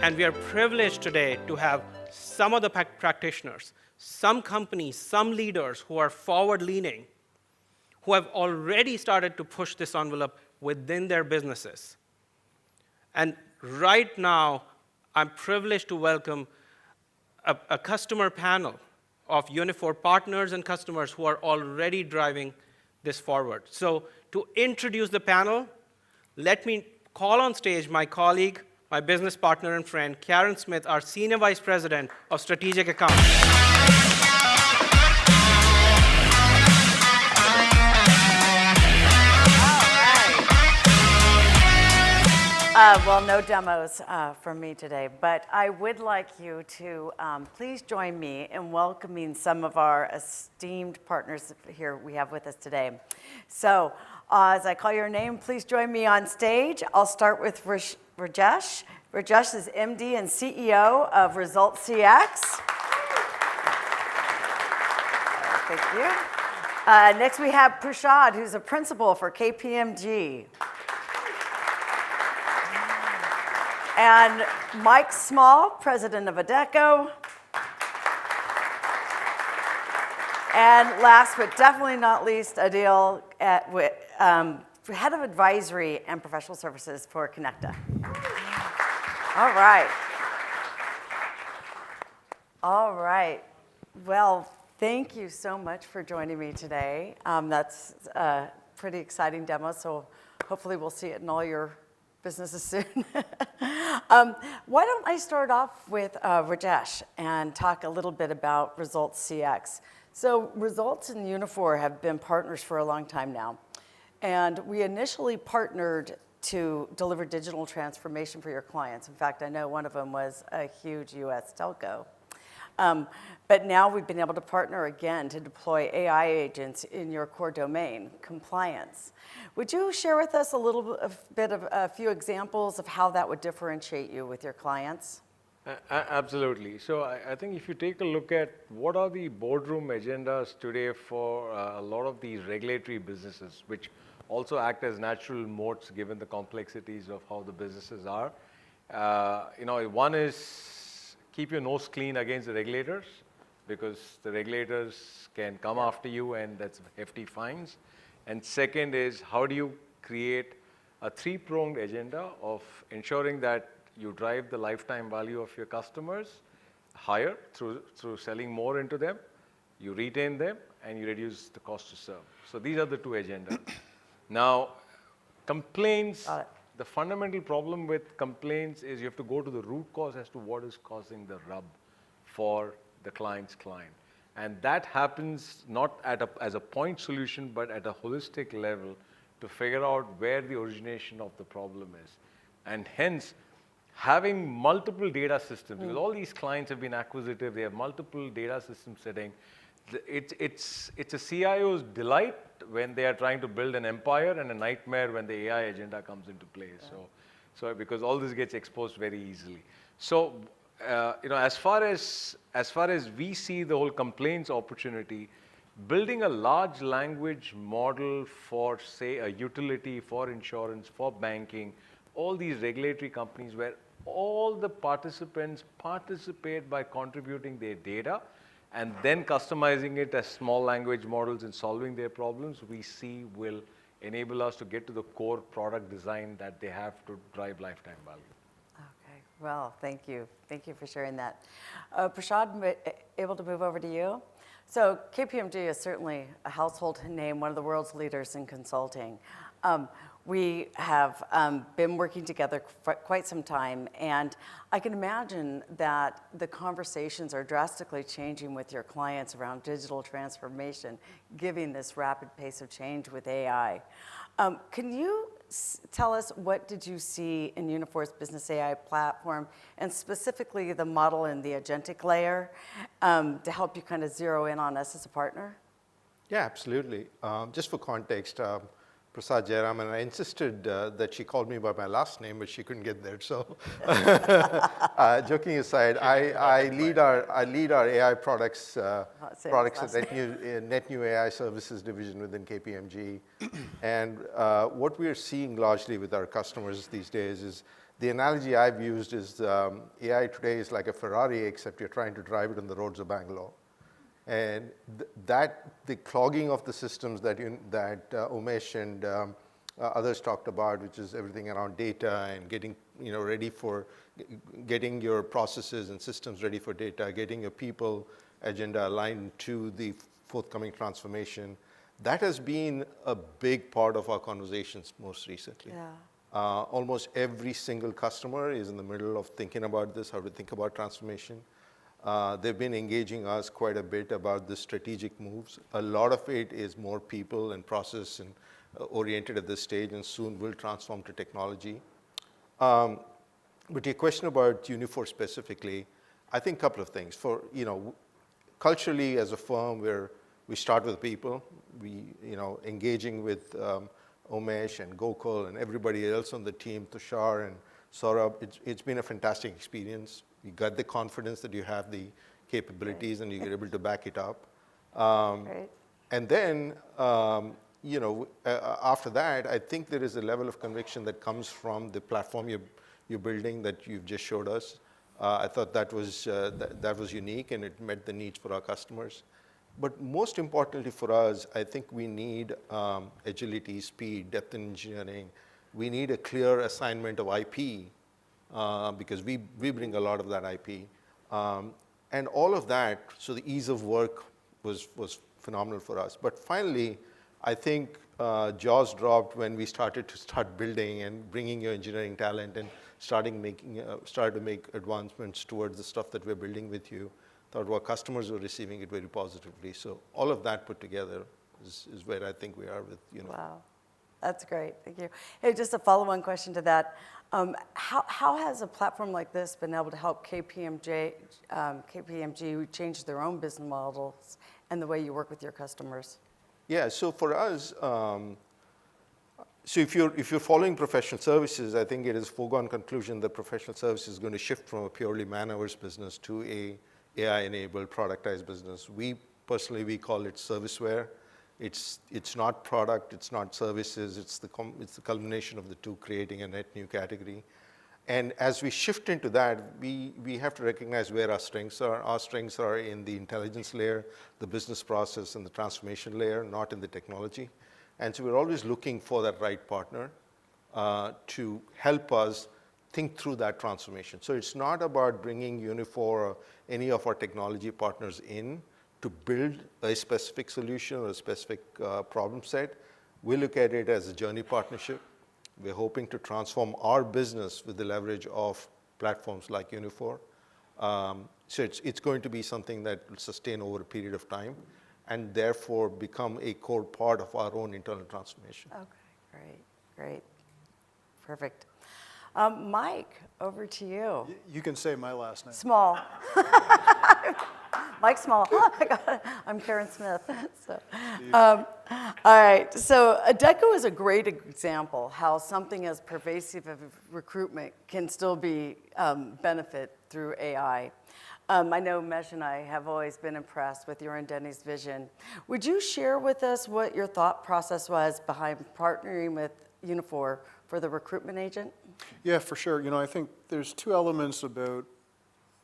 And we are privileged today to have some of the practitioners, some companies, some leaders who are forward-leaning, who have already started to push this envelope within their businesses. And right now, I'm privileged to welcome a customer panel of Uniphore partners and customers who are already driving this forward. So to introduce the panel, let me call on stage my colleague, my business partner and friend, Karen Smith, our Senior Vice President of Strategic Accounts. Well, no demos from me today, but I would like you to please join me in welcoming some of our esteemed partners here we have with us today. So as I call your name, please join me on stage. I'll start with Rajesh. Rajesh is MD and CEO of ResultsCX. Thank you. Next we have Prasad, who's a principal for KPMG. And Mike Small, president of Adecco. And last but definitely not least, Adil, head of advisory and professional services for Konecta. All right. All right. Well, thank you so much for joining me today. That's a pretty exciting demo, so hopefully we'll see it in all your businesses soon. Why don't I start off with Rajesh and talk a little bit about ResultsCX. So Results and Uniphore have been partners for a long time now. And we initially partnered to deliver digital transformation for your clients. In fact, I know one of them was a huge US telco. But now we've been able to partner again to deploy AI agents in your core domain, compliance. Would you share with us a few examples of how that would differentiate you with your clients? Absolutely. So I think if you take a look at what are the boardroom agendas today for a lot of these regulatory businesses, which also act as natural moats given the complexities of how the businesses are. One is keep your nose clean against the regulators, because the regulators can come after you and that's hefty fines. And second is, how do you create a three-pronged agenda of ensuring that you drive the lifetime value of your customers higher through selling more into them, you retain them, and you reduce the cost to serve. So these are the two agendas. Now, complaints, the fundamental problem with complaints is you have to go to the root cause as to what is causing the rub for the client's client. And that happens not as a point solution, but at a holistic level to figure out where the origination of the problem is. And hence, having multiple data systems, because all these clients have been acquisitive, they have multiple data systems sitting. It's a CIO's delight when they are trying to build an empire and a nightmare when the AI agenda comes into play. So because all this gets exposed very easily. So as far as we see the whole complaints opportunity, building a large language model for, say, a utility, for insurance, for banking, all these regulatory companies where all the participants participate by contributing their data and then customizing it as small language models and solving their problems, we see will enable us to get to the core product design that they have to drive lifetime value. Okay, well, thank you. Thank you for sharing that. Prasad, able to move over to you? So KPMG is certainly a household name, one of the world's leaders in consulting. We have been working together for quite some time, and I can imagine that the conversations are drastically changing with your clients around digital transformation, given this rapid pace of change with AI. Can you tell us what did you see in Uniphore's business AI platform, and specifically the model in the agentic layer, to help you kind of zero in on us as a partner? Yeah, absolutely. Just for context, Prasad, Jayaraman. I insisted that she called me by my last name, but she couldn't get there. So, joking aside, I lead our AI products at Net New AI Services division within KPMG. And what we are seeing largely with our customers these days is the analogy I've used is AI today is like a Ferrari, except you're trying to drive it on the roads of Bangalore. And the clogging of the systems that Umesh and others talked about, which is everything around data and getting ready for getting your processes and systems ready for data, getting your people agenda aligned to the forthcoming transformation. That has been a big part of our conversations most recently. Yeah. Almost every single customer is in the middle of thinking about this, how to think about transformation. They've been engaging us quite a bit about the strategic moves. A lot of it is more people and process and oriented at this stage, and soon will transform to technology. But your question about Uniphore specifically, I think a couple of things. Culturally as a firm, we start with people. We, engaging with Umesh and Gokul and everybody else on the team, Tushar and Saurabh, it's been a fantastic experience. You got the confidence that you have the capabilities and you're able to back it up. And then, after that, I think there is a level of conviction that comes from the platform you're building that you've just showed us. I thought that was unique and it met the needs for our customers. But most importantly for us, I think we need agility, speed, depth in engineering. We need a clear assignment of IP because we bring a lot of that IP. And all of that, so the ease of work was phenomenal for us. But finally, I think jaws dropped when we started building and bringing your engineering talent and started to make advancements towards the stuff that we're building with you. Thought our customers were receiving it very positively. So all of that put together is where I think we are with Uniphore. Wow, that's great. Thank you. Hey, just a follow-on question to that. How has a platform like this been able to help KPMG change their own business models and the way you work with your customers? Yeah, so for us, so if you're following professional services, I think it is a foregone conclusion that professional services is going to shift from a purely man-hours business to a AI-enabled productized business. We call it serviceware. It's not product, it's not services, it's the culmination of the two, creating a net new category. And as we shift into that, we have to recognize where our strengths are. Our strengths are in the intelligence layer, the business process, and the transformation layer, not in the technology. And so we're always looking for that right partner to help us think through that transformation. So it's not about bringing Uniphore or any of our technology partners in to build a specific solution or a specific problem set. We look at it as a journey partnership. We're hoping to transform our business with the leverage of platforms like Uniphore. So it's going to be something that will sustain over a period of time and therefore become a core part of our own internal transformation. Okay, great. Perfect. Mike, over to you. You can say my last name. Small. Mike Small. I'm Karen Smith. So, all right. So Adecco is a great example how something as pervasive as recruitment can still be benefit through AI. I know Mesh and I have always been impressed with your and Denny's vision. Would you share with us what your thought process was behind partnering with Uniphore for the recruitment agent? Yeah, for sure. I think there's two elements about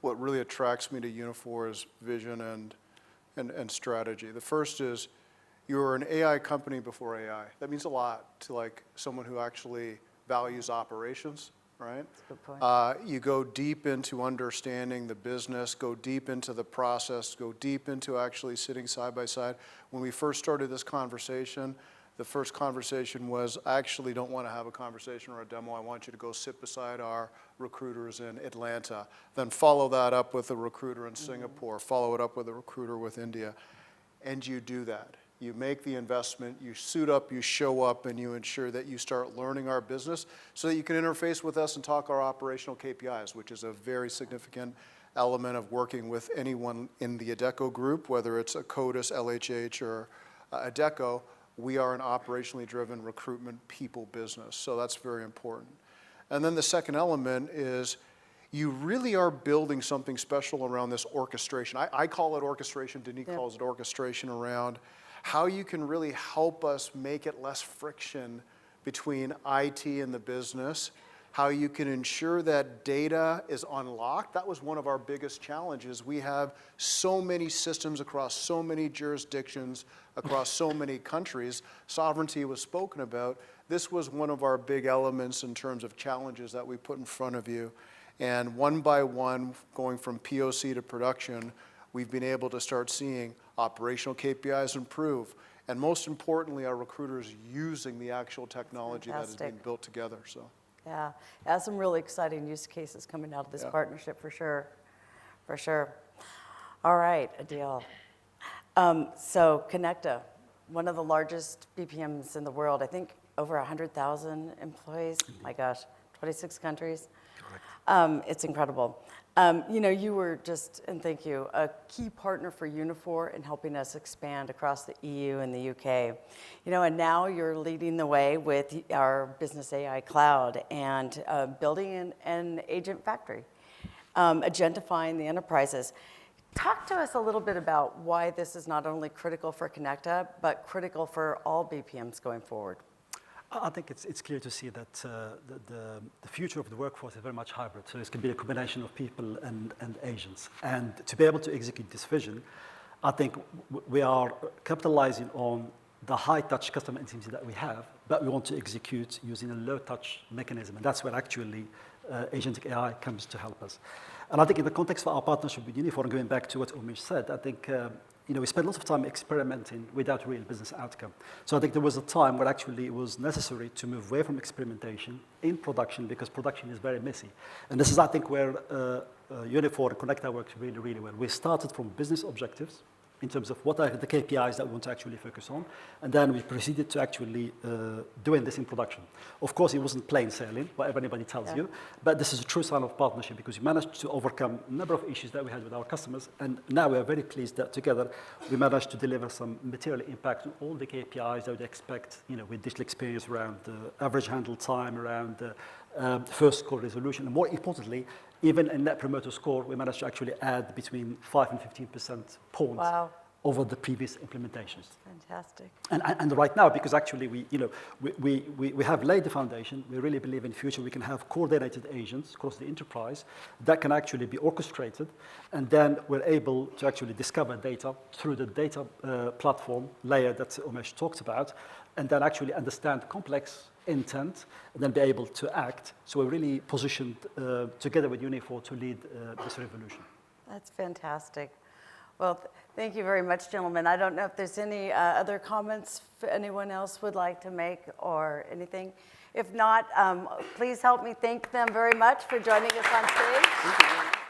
what really attracts me to Uniphore's vision and strategy. The first is you're an AI company before AI. That means a lot to someone who actually values operations, right? That's a good point. You go deep into understanding the business, go deep into the process, go deep into actually sitting side by side. When we first started this conversation, the first conversation was, I actually don't want to have a conversation or a demo. I want you to go sit beside our recruiters in Atlanta. Then follow that up with a recruiter in Singapore. Follow it up with a recruiter with India. And you do that. You make the investment, you suit up, you show up, and you ensure that you start learning our business so that you can interface with us and talk our operational KPIs, which is a very significant element of working with anyone in the Adecco group, whether it's Akkodis, LHH, or Adecco. we are an operationally driven recruitment people business. So that's very important. And then the second element is you really are building something special around this orchestration. I call it orchestration, Denis calls it orchestration, around how you can really help us make it less friction between IT and the business, how you can ensure that data is unlocked. That was one of our biggest challenges. We have so many systems across so many jurisdictions, across so many countries. Sovereignty was spoken about. This was one of our big elements in terms of challenges that we put in front of you. And one by one, going from POC to production, we've been able to start seeing operational KPIs improve. And most importantly, our recruiters using the actual technology that has been built together. So. Yeah, some really exciting use cases coming out of this partnership for sure, for sure. All right, Adil. So Konecta, one of the largest BPMs in the world, I think over 100,000 employees. My gosh, 26 countries. It's incredible. You were just, and thank you, a key partner for Uniphore in helping us expand across the EU and the UK. And now you're leading the way with our Business AI Cloud and building an agent factory, agentifying the enterprises. Talk to us a little bit about why this is not only critical for Konecta, but critical for all BPMs going forward. I think it's clear to see that the future of the workforce is very much hybrid. So it's going to be a combination of people and agents. And to be able to execute this vision, I think we are capitalizing on the high-touch customer intimacy that we have, but we want to execute using a low-touch mechanism. And that's where actually Agentic AI comes to help us. And I think in the context of our partnership with Uniphore, and going back to what Umesh said, I think we spent lots of time experimenting without real business outcome. So I think there was a time where actually it was necessary to move away from experimentation in production because production is very messy. And this is, I think, where Uniphore and Konecta works really, really well. We started from business objectives in terms of what are the KPIs that we want to actually focus on, and then we proceeded to actually doing this in production. Of course, it wasn't plain sailing, whatever anybody tells you, but this is a true sign of partnership because we managed to overcome a number of issues that we had with our customers, and now we are very pleased that together we managed to deliver some material impact on all the KPIs that we'd expect, with digital experience around average handle time, around first call resolution, and more importantly, even in Net Promoter Score, we managed to actually add between 5 and 15% points over the previous implementations. Fantastic. And right now, because actually we have laid the foundation, we really believe in future we can have coordinated agents across the enterprise that can actually be orchestrated, and then we're able to actually discover data through the data platform layer that Umesh talked about, and then actually understand complex intent, and then be able to act. So we're really positioned together with Uniphore to lead this revolution. That's fantastic. Well, thank you very much, gentlemen. I don't know if there's any other comments anyone else would like to make or anything. If not, please help me thank them very much for joining us on stage.